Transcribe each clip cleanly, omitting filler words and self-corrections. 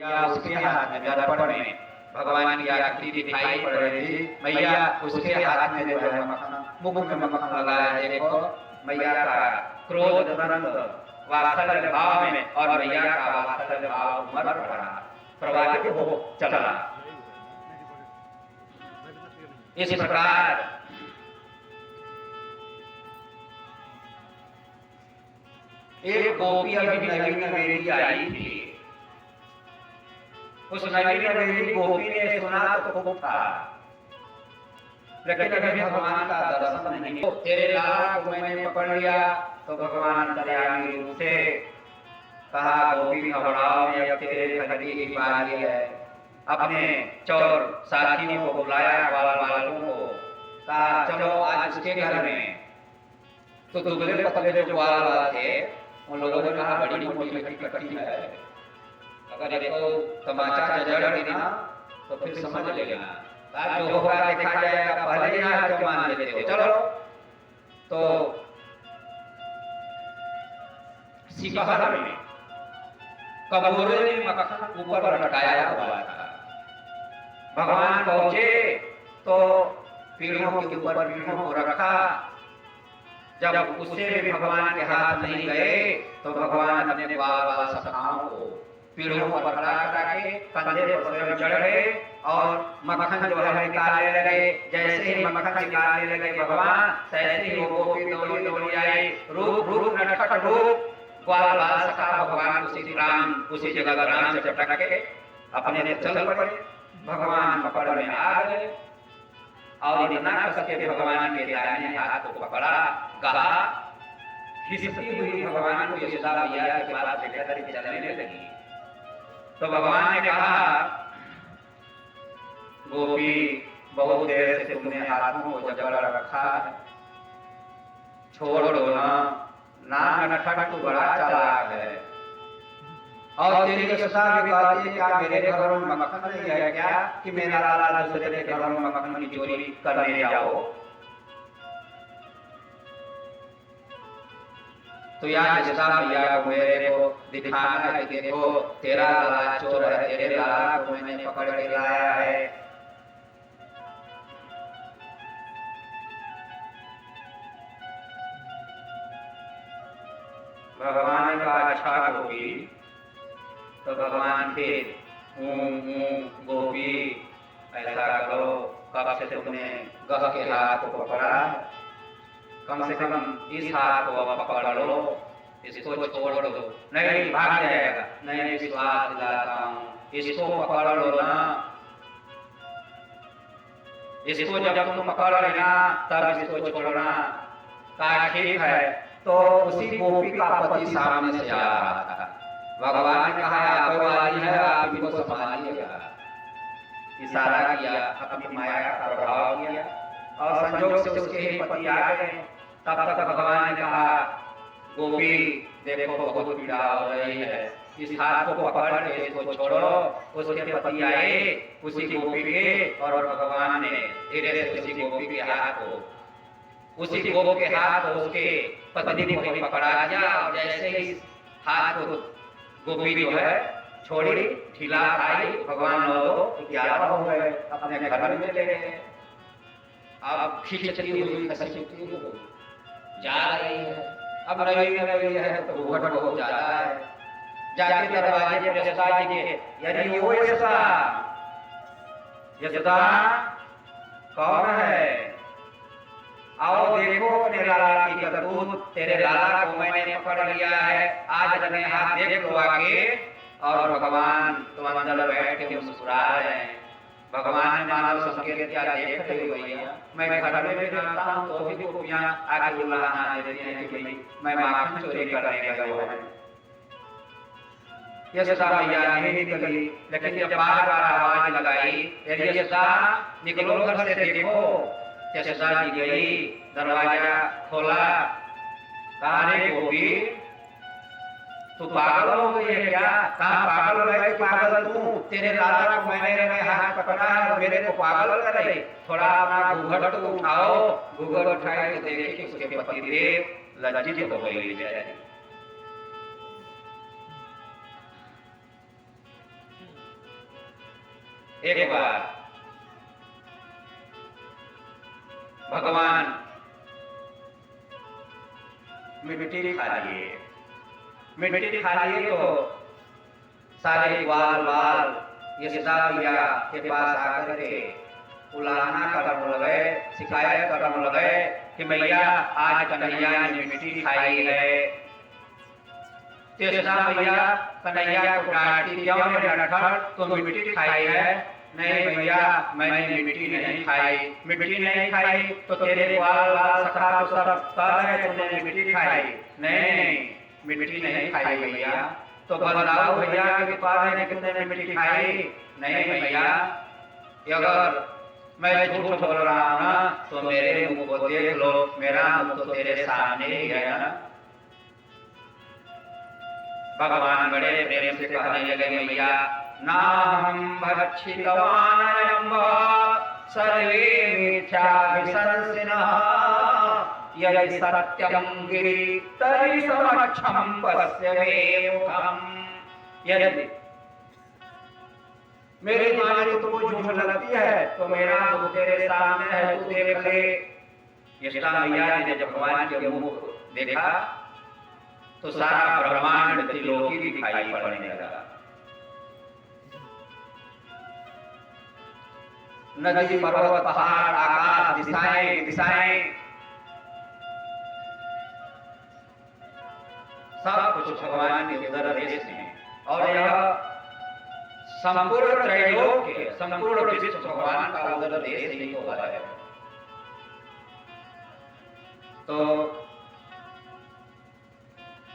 या उसके हाथ में दर्पण में भगवान की आकृति दिखाई पड़ रही थी। मैया उसके हाथ में जो है मुख में मक्खन लगाया, देखो मैया का क्रोध तुरंत वात्सल्य भाव में और मैया का वात्सल्य भाव उमड़ पड़ा, प्रवाहित हो चला। इस प्रकार एक गोपी अभी नवीन नवेली आई थी। उस नवीन नवेली गोपी ने सुना तो खूब था, लेकिन अभी भगवान का दर्शन नहीं। तो तेरे लाला को मैंने पकड़ लिया तो भगवान अंतर्यामी रूप से कहा, गोपी घबराओ, ये अब तेरे घड़ी की बारी है। अपने चोर साथियों को बुलाया, ग्वाल वालों को कहा, चलो आज उसके घर में। तो दुबले पतले जो ग्वाल वाले थे उन लोगों ने कहा, बड़ी मोटी लकड़ी कटती है, अगर देखो तमाचा जड़ देना तो फिर समझ लेना, जो होगा देखा जाएगा, पहले यहाँ क्यों मान लेते हो। चलो तो सिकहर में कबूरे में मक्खन ऊपर लटकाया हुआ था। भगवान पहुंचे तो पीढ़ों के ऊपर पीढ़ों को रखा। जब उससे भी भगवान के हाथ नहीं गए तो भगवान अपने बाबा सखाओं को पीढ़ों पर खड़ा करा के कंधे पर स्वयं चढ़े और मक्खन जो है निकालने लगे। जैसे ही मक्खन निकालने लगे भगवान, तैसे ही वो गोपी दौड़ी दौड़ी आई, रूप रूप नटखट रूप ग्वाल वाला सखा भगवान उसी जगह राम से चटक के अपने चल पड़े। भगवान पकड़ में आ गए और इतना कस के भगवान के दाहिने हाथ को पकड़ा, कहा, खिसती हुई भगवान को यशोदा मैया के पास लेकर चलने लगी। तो भगवान ने कहा, गोपी बहुत देर से तुमने हाथों को जकड़ रखा है, छोड़ दो ना, नटखट तू बड़ा चालाक है। और तेरी यशोदा भी कहती है, क्या मेरे घरों में मक्खन नहीं है क्या कि मेरा लाला दूसरे के घरों में मक्खन की चोरी करने जाओ। तो यहाँ यशोदा मैया को मेरे को दिखाना है कि देखो तेरा लाला चोर है, तेरे लाला को मैंने पकड़ के लाया है। भगवान का अच्छा गोपी। तो भगवान फिर गोपी ऐसा करो, कब से तुमने गह के हाथ को पकड़ा, कम से कम इस हाथ को अब पकड़ लो, इसको छोड़ दो। नहीं भाग जाएगा, नहीं विश्वास दिलाता हूँ, इसको पकड़ लो ना। इसको जब तुम पकड़ लेना तब इसको छोड़ना। कहा ठीक है। तो उसी गोपी का पति सामने से आ रहा था। भगवान ने कहा, आप वाली है, आप इनको संभालिएगा। इशारा किया, अपनी माया का प्रभाव किया और संजोग से उसके ही पति आ गए। तब तक भगवान ने कहा, गोपी देखो बहुत पीड़ा हो रही है, इस हाथ को पकड़ के इसको छोड़ो। उसके पति आए उसी गोपी के और भगवान ने धीरे से उसी गोपी के हाथ को उसके पति ने पकड़ा दिया। और जैसे ही हाथ को गोपी जो है छोड़ी, ढीला आई, भगवान लोग 11 हो गए, अपने घर में ले गए। अब खिंचती हुई जा रही है। अब रही है तो घूंघट बहुत ज्यादा है। जाके दरवाजे पर यशोदा जी के, यदि वो यशोदा कौन है, आओ देखो अपने लाला की करतूत, तेरे लाला को मैंने पकड़ लिया है, आज अपने हाथ देख लो आगे। और भगवान तुम अंदर बैठ के मुस्कुरा रहे हैं। भगवान ने मानव संकेत क्या देख रही भैया, मैं घर में भी रहता हूँ तो भी गोपियाँ आगे बुलाना देती हैं कि मैं माखन चोरी करने गया हुआ है। यशोदा मैया नहीं निकली, लेकिन जब बार बार आवाज लगाई, यशोदा निकलो घर से देखो। यशोदा जी गई, दरवाजा खोला, कहा रे गोपी तू पागल हो गई है क्या? कहाँ पागल हो गई? पागल तू, तेरे लाला को मैंने हाथ पकड़ा और मेरे को पागल कर रही। थोड़ा अपना घूंघट उठाओ। घूंघट उठाए तो देखे कि उसके पतिदेव लज्जित हो गई बेचारी। एक बार भगवान मिट्टी खा लिए, मिट्टी खा लिए तो सारे ग्वाल बाल यशोदा मैया के पास आकर के उलाहना करने लगे, शिकायत करने लगे कि मैया आज कन्हैया ने मिट्टी खाई है। यशोदा मैया कन्हैया को डांटती, क्यों मेरे नटखट तुम मिट्टी खाई है? नहीं भैया मैंने मिट्टी नहीं खाई। मिट्टी नहीं खाई तो तेरे ग्वाल बाल सखा तो सब कह रहे तुमने मिट्टी खाई। नहीं मिट्टी नहीं खाई भैया। तो बताओ भैया के पास है कितने मिट्टी खाई? नहीं भैया, अगर मैं झूठ बोल रहा हूं ना तो मेरे मुंह को देख लो, मेरा मुंह तो तेरे सामने ही है ना। भगवान बड़े प्रेम से कहने लगे मैया ना हम भक्षितवानयम् सर्वे मिथ्या विशंसिनः यदि सत्यं गिरि तर्हि समक्षं पश्यमे मुखम्। यदि मेरी वाणी तुमको झूठ लगती है तो मेरा मुख तेरे सामने है, तू देख ले। यशोदा मैया ने जब भगवान के मुख देखा तो सारा ब्रह्मांड त्रिलोकी दिखाई पड़ने लगा। नदी पर्वत पहाड़ आकाश दिशाएं दिशाएं सब कुछ भगवान के उदर देश में, और यह संपूर्ण त्रैलोक्य संपूर्ण विश्व भगवान का उदर देश ही होता है। तो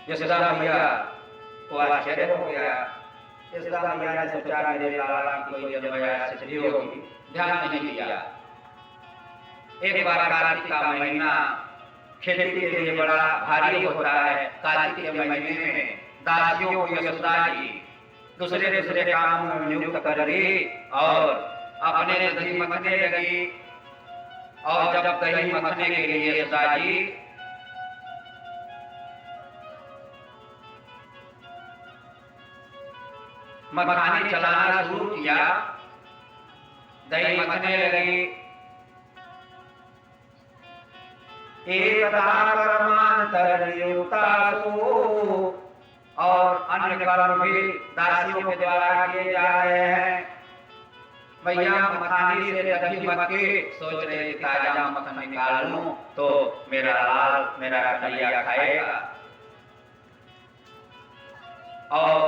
यशोदा मैया को आश्चर्य हो गया। यशोदा मैया ने सोचा मेरे लाला की कोई जन्मया सिद्धि होगी, ध्यान नहीं दिया। एक बार कार्तिक का महीना खेती के लिए बड़ा भारी होता है। कार्तिक के महीने में दासियों को यशोदा जी दूसरे दूसरे काम में नियुक्त कर दी और अपने दही मथने लगी। और जब दही मथने के लिए यशोदा जी मखाने चलाना शुरू किया, दही मथने लगी। एकदा कर्मांतरयुक्तासु, और अन्य कर्म भी दासियों के द्वारा किए जा रहे हैं। मैया मखाने से दही मथ के सोच रहे ताजा मक्खन निकाल लूं तो मेरा लाल मेरा कन्हैया खाएगा। और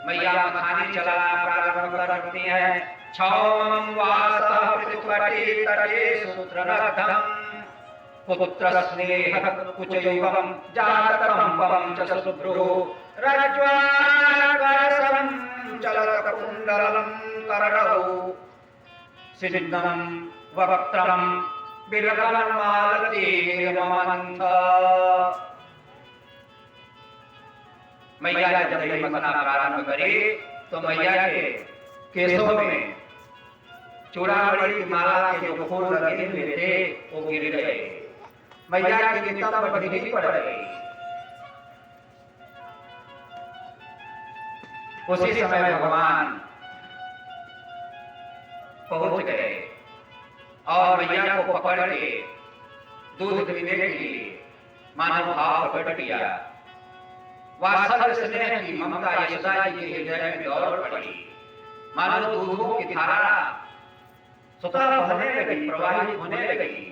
मैया मखाने चलाना प्रारंभ करती है। क्षौमं वासः पृथुकटे तटे सूत्रनद्धम् पुत्र स्नेह कुचयुगं जातकम्पं च शुभ्रुः रज्ज्वाकरसं चलतकुण्डलं कर्णौ सिद्धं वक्त्रं बिलकलमालती ममन्थ। मैया जब दही मथना प्रारंभ करी तो मैया के केशों में चूड़ामणि की माला के जो फूल लगे हुए थे वो गिर गए। मैया की गिरता पर ढीली पड़ गई। उसी समय भगवान पहुंच गए और मैया को पकड़ के दूध पीने के लिए मानव भाव प्रकट किया। वात्सल्य स्नेह की ममता यशोदा जी के हृदय में दौड़ पड़ी। मानो दूधों की धारा स्वतः बहने लगी, प्रवाहित होने लगी।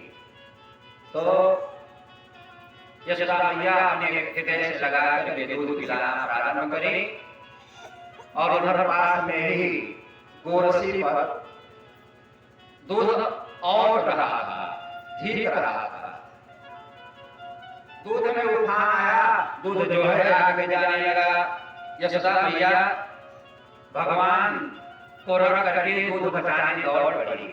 तो यशोदा मैया अपने हृदय से लगा कर दूध पिलाना प्रारंभ करी। और उधर पास में ही गोरसी पर दूध और रहा था, धीक रहा था। दूध में उफान आया, दूध जो है आगे जाने लगा। यशोदा मैया भगवान को रख करके दूध बचाने दौड़ पड़ी।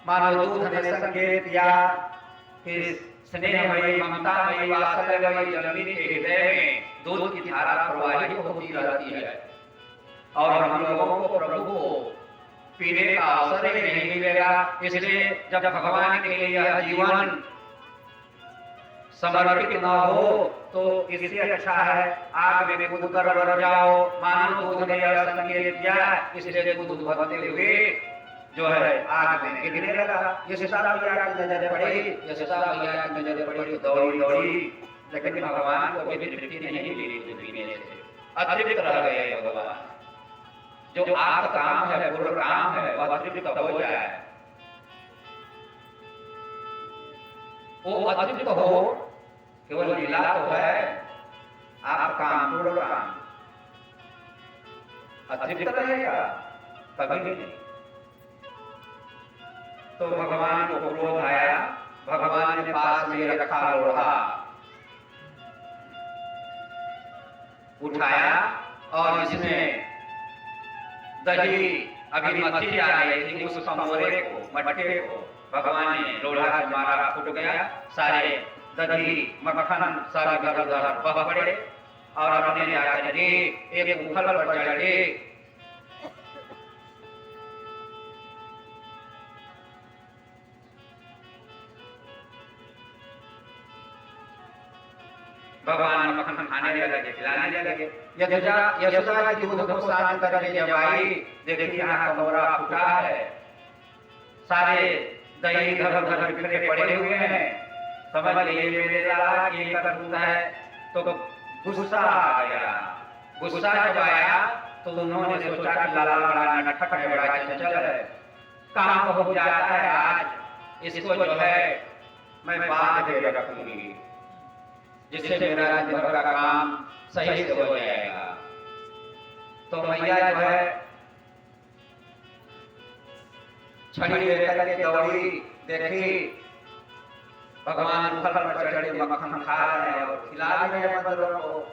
मानो दूध ने संकेत दिया कि स्नेहमयी ममतामयी वात्सल्यमयी जननी के हृदय में दूध की धारा प्रवाहित होती रहती है और हम लोगों को प्रभु को पीने का अवसर ही नहीं मिलेगा। इसलिए जब भगवान के लिए यह जीवन समर्पित न हो तो इससे अच्छा है आग में कूद कर मर जाओ। मानो दूध ने यह संकेत दिया, इसलिए दूध भरते हुए जो है आग में गिरने लगा। यशोदा मैया की नजर पड़ी, यशोदा मैया की नजर पड़ी तो दौड़ी दौड़ी, लेकिन भगवान को भी तृप्ति नहीं मिली दूध पीने से, अतृप्त रह गए भगवान। जो आप काम है, पूर्ण काम है, वह अतृप्त हो जाए, वो अतृप्त हो, केवल लीला तो है, आप काम पूर्ण काम अतृप्त रहेगा कभी नहीं। तो भगवान को क्रोध आया, भगवान ने पास में रखा लोढ़ा उठाया और इसमें दही अभी मथी जा रही थी, उस समोरे को, मटके को भगवान ने लोढ़ा से मारा, फूट गया, सारे दही मक्खन सारा गदगद बह पड़े और अपने जाकर के एक उखल पर चढ़ के भगवान मक्खन खाने लगे, खिलाने लगे। यशोदा की दूध को शांत करके जब आई, देखी यहाँ कमोरा फूटा है, सारे दही इधर उधर बिखरे पड़े हुए हैं, समझ लिए मेरे लाला की दूध है। तो गुस्सा आ गया। गुस्सा जब आया तो उन्होंने सोचा कि लाला बड़ा नटखट है, बड़ा चंचल है, काम हो जाता है आज, इसको जो है मैं बांध के रखूंगी, जिससे मेरा दिन भर का काम सही से हो जाएगा। तो मैया जो है छड़ी लेकर के दौड़ी, देखी भगवान उखल पर चढ़े मक्खन खा रहे हैं और खिला रहे हैं बंदरों को।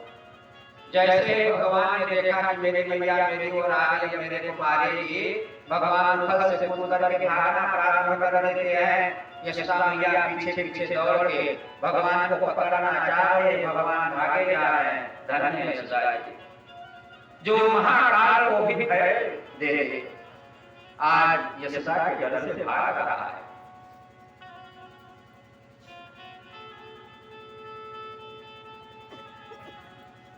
जैसे भगवान ने देखा कि मेरी मैया मेरी ओर आ गई, मेरे को मारेगी, भगवान उखल से कूद करके भागना प्रारंभ कर देते हैं। यशोदा मैया पीछे पीछे दौड़ के भगवान को पकड़ना चाह रहे, भगवान भागे जा रहे हैं। धन्य है यशोदा जी, जो महाकाल को भी भय दे, आज यशोदा के डर से भाग रहा है।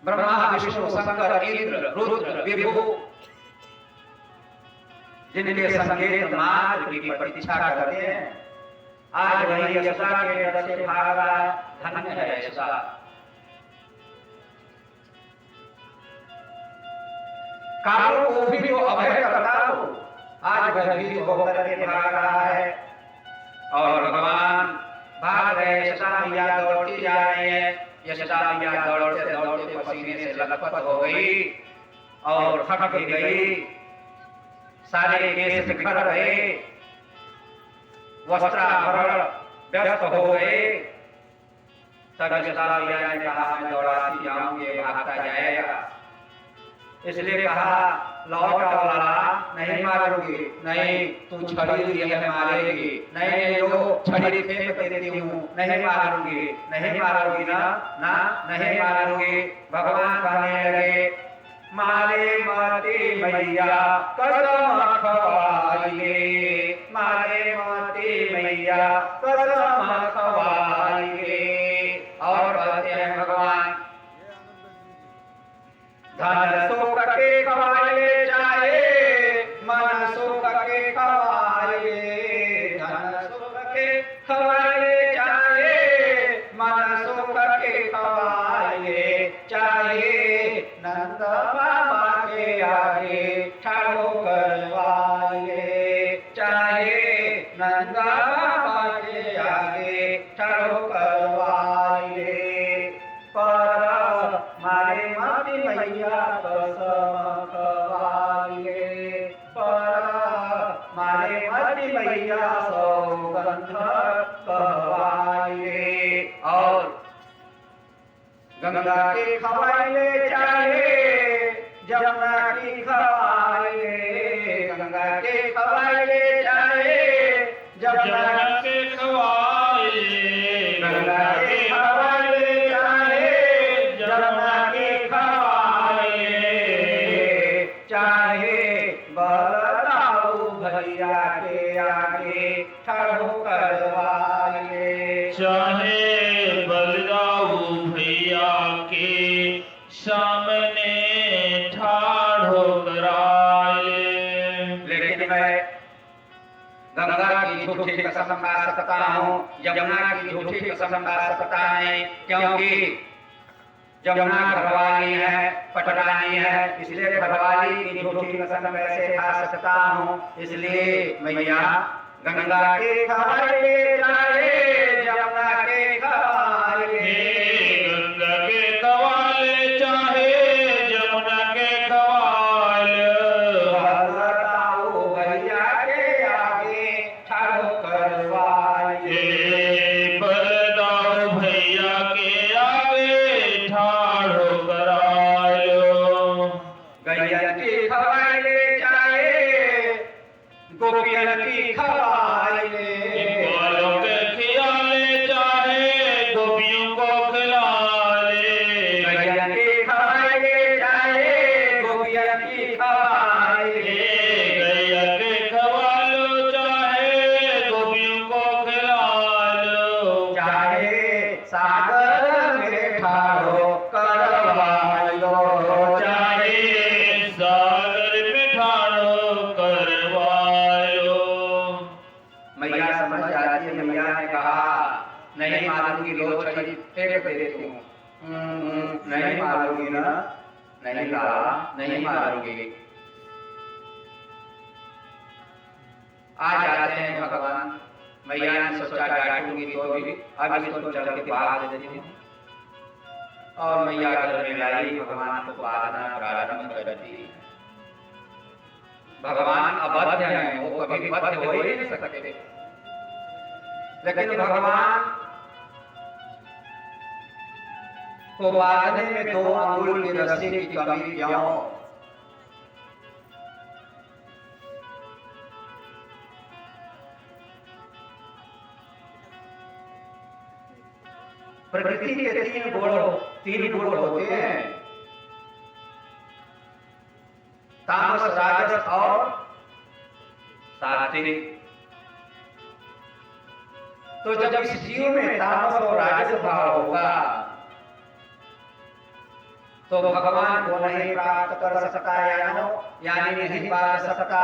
ब्रह्मा विष्णु शंकर इंद्र रुद्र विभु जिनके संकेत मात्र की प्रतीक्षा करते हैं, आज वही यशोदा के डर से भाग रहा है। धन्य है यशोदा। कालों को भी जो अभय करता हो, आज भयभीत होकर के भाग रहा है। और भगवान भाग रहे, यशोदा मैया दौड़ती जा रही है। यशोदा मैया दौड़ते दौड़ते पसीने से लथपथ हो गई और थक भी गई, सारे केस बिखर गए, वस्त्राभरण व्यस्त हो गए। तब यशोदा मैया ने कहा मैं दौड़ाती जाऊंगी, भागता जाएगा, इसलिए कहा लौट आओ लाला, नहीं मारूंगी, नहीं तू छड़ी लिए है मारेगी, नहीं लो छड़ी फेंक देती हूँ, नहीं मारूंगी, नहीं मारूंगी ना, ना नहीं मारूंगी। भगवान कहने लगे मारे माती मैया कसम खवाइए, मारे माती मैया कसम खवाइए। और कहते हैं भगवान धन सो करके खवाइए चाहे मन सो करके खवाइए, धन सो करके खवाइए चाहे मन सो करके खवाइए, चाहे नंद बाबा के आगे ठाड़ो करवाइए, चाहे नंद बाबा के आगे ठाड़ो करवाइए। पर मारे माती मैया कसम खवाइए, पर मारे माती मैया सौगंध कहवाइए। और गंगा की खवाइए चाहे जमुना की खवाइए, गंगा की खवाइए चाहे जमुना की खवाइए, गंगा की खवाइए चाहे जमुना की खवाइए, चाहे बलदाऊ भैया के आगे ठाड़ो करवाइए, चाहे बल ठाढ़ो कराए। लेकिन मैं गंगा की झूठी कसम खा सकता हूँ, यमुना की झूठी कसम खा सकता है, क्योंकि यमुना घरवाली है, पटरानी है, इसलिए घरवाली की झूठी कसम कैसे खा सकता हूँ। इसलिए मैया गंगा के घाटे जाए, यमुना के घाटे, गंगा के कवाले चाहे यमुना के कवाल, बताओ भैया के आगे ठाड़ो करवाए। बरदाओ भैया के आगे ठाढ़ो करायो। गैया की खवाले जाए, गोपियन की खवाले, ग्वालों के खियाले चाहे गोपियों को खिलाले। गैया की खवाले जाए, गोपियन की खवाले, गैया के खवालो चाहे गोपियों को खिलालो। चाहे सागर में ठाड़ो करवालो, चाहे सागर में ठाढ़ो करवायो। मैया समझ जाती है। मैया ने कहा नहीं मारूंगी, लो छड़ी फेंक देती हूँ। नहीं मारूंगी ना, नहीं कहा नहीं मारूंगी। आ जाते हैं भगवान। मैया ने सोचा डांटूंगी तो भी अब इसको चल के भाग देती हूँ। और मैया घर में लाई, भगवान को बांधना प्रारंभ कर दी। भगवान अबद्ध हैं, वो कभी बद्ध हो ही नहीं सकते। लेकिन भगवान को बांधने में 2 अंगुल की रस्सी की कमी क्यों? प्रकृति के 3 गुण होते हैं, तामस, राजस और सात्विक। तो जब इस जीव में तामस और राजस भाव होगा तो भगवान को नहीं प्राप्त कर सकता, यानी नहीं पा सकता।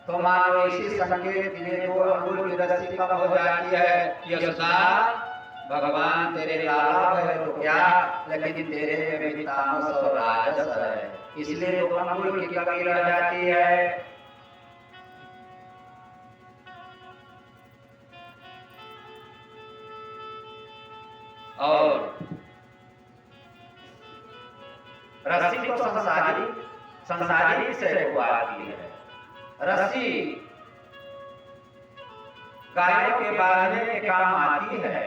तो मानो इसी संकेत के लिए 2 अंगुल की रस्सी कम हो जाती है। यशोदा भगवान तेरे लाभ है तो क्या, लेकिन तेरे में भी तामस और राजस है, इसलिए 2 अंगुल की कमी रह जाती है। और रस्सी तो संसारी से आती है। रस्सी गायों के बांधने के काम आती है,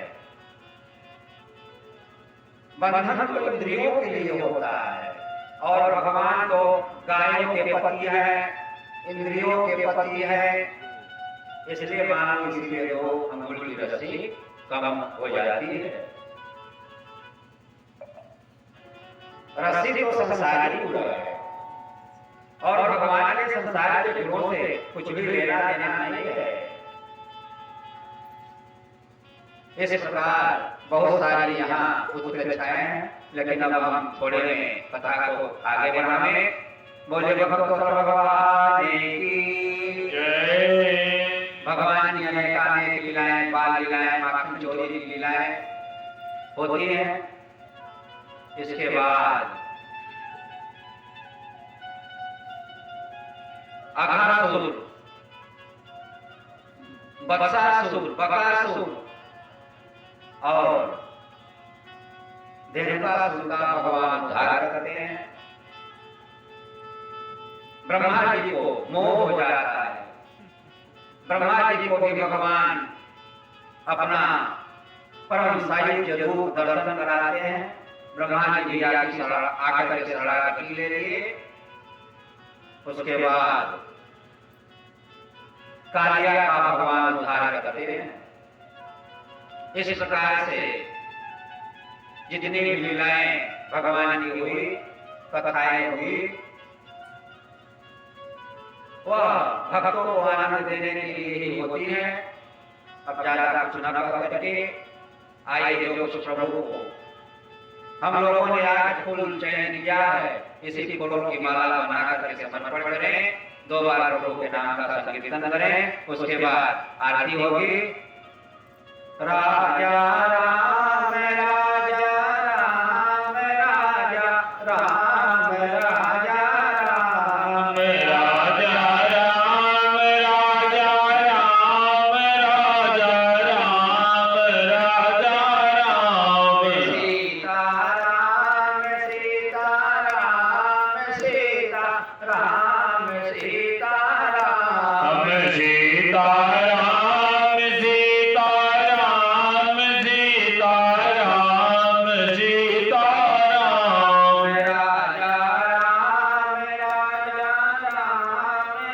बंधन तो इंद्रियों के लिए होता है। और भगवान तो गायों के पति है, इंद्रियों के पति है, इसलिए मानो इसीलिए 2 अंगुल की रस्सी कम हो जाती है। रस्सी तो संसारी गुण है और भगवान के संसार के गुणों से कुछ भी लेना देना नहीं है। इस प्रकार बहुत सारी यहाँ उत्प्रेक्षाएं हैं, लेकिन अब हम थोड़े में कथा को आगे बढ़ाएं। बोले भगवान की जय। भगवान की अनेक लीलाएं, बाल लीलाएं, माखन चोरी की लीलाएं होती हैं। इसके बाद अघासुर, बत्सासुर, बकासुर और देवकासुर का भगवान उद्धार करते हैं। ब्रह्मा जी को मोह हो जाता है। ब्रह्मा जी को भी भगवान अपना परम सायुज्य रूप दर्शन कराते हैं। ब्रह्मा जी भी आकर के शरणागति ले लिए। उसके बाद कालिया का भगवान उद्धार करते हैं। इस प्रकार से जितनी भी लीलाएं भगवान की हुई, कथाएं हुई, वह भक्तों को आनंद देने के लिए ही होती है। अब ज्यादा कुछ न करके आइए जो प्रभु को हम लोगों ने आज फूल चयन किया है, इसी फूलों की माला बना करके समर्पण करें, 2 बार प्रभु के नाम का संकीर्तन करें, उसके बाद आरती होगी। राजा राम राजा राम राजा राम राजा राम राजा राम राजा राम राजा राम राजा राम सीता राम सीता राम सीता राम सीता राम सीता राम सीता राम सीता राम सीता राम राजा राम राजा राम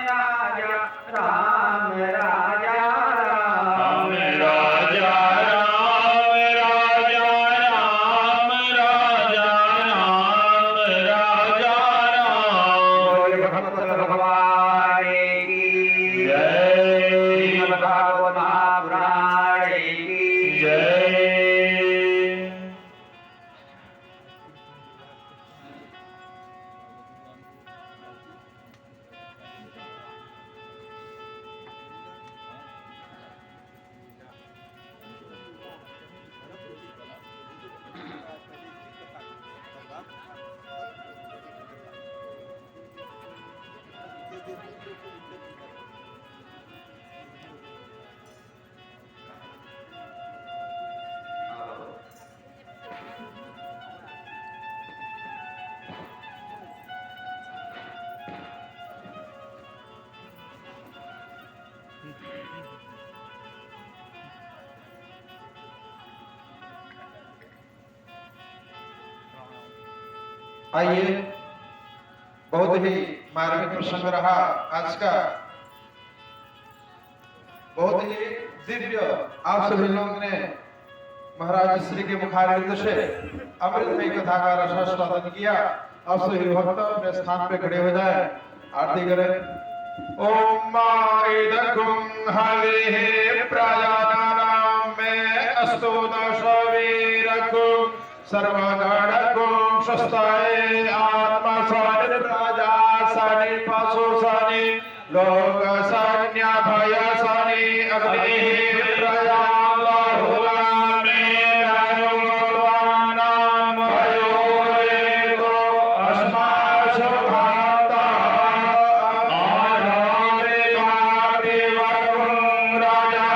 राजा राम राजा राम राजा राम राजा राम राजा राम राजा राम बोल भगवत भगवान की जय श्रीमद् भागवत महापुराण की जय। आइए, बहुत ही मार्मिक प्रसंग रहा आज का, बहुत ही दिव्य। आप सभी लोग ने महाराज श्री के मुखारविंद से अमृतमय कथा का रसास्वादन किया। अब सभी भक्त अपने स्थान पे खड़े हो जाए, आरती करें। ओम माइदकुं हविः प्रजानानां मे अस्तु दशवीरकुं सर्वगणकुं स्वस्ताय आत्मसानि प्रजासानि पशुसानि लोकसानि अभयसानि अग्निः प्रजा बहुलानि राजोत्वानां भयोरेको अस्मासु भाता आधारे कापि वकुं राजा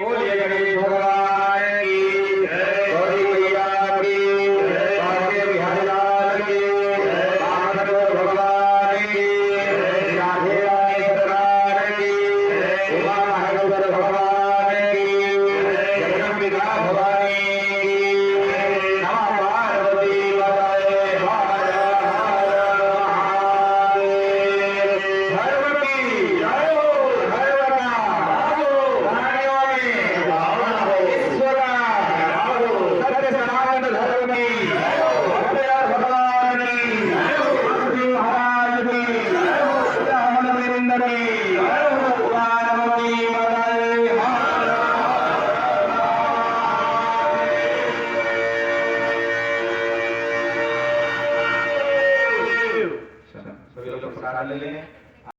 बोलिए गणेश भगवान की जय, गौरी मैया की जय, बांके बिहारी लाल की जय, कामदेव भगवान की जय, राधे रानी सरकार की जय, उमा महेश्वर भगवान की जय, जगदम्बिका भवानी की जय, नमः पार्वती पतये हर हर महादेव। धर्म की जय हो, धर्म का प्राणियों में भावना हो, ईश्वर का हो, सत्य सनातन धर्म की जय हो, भगवान भगवान की जय हो, श्री महाराज की जय हो, रामन वृंद की जय हो, पार्वती पतये हर हर। सभी लोग प्रसाद ले लें।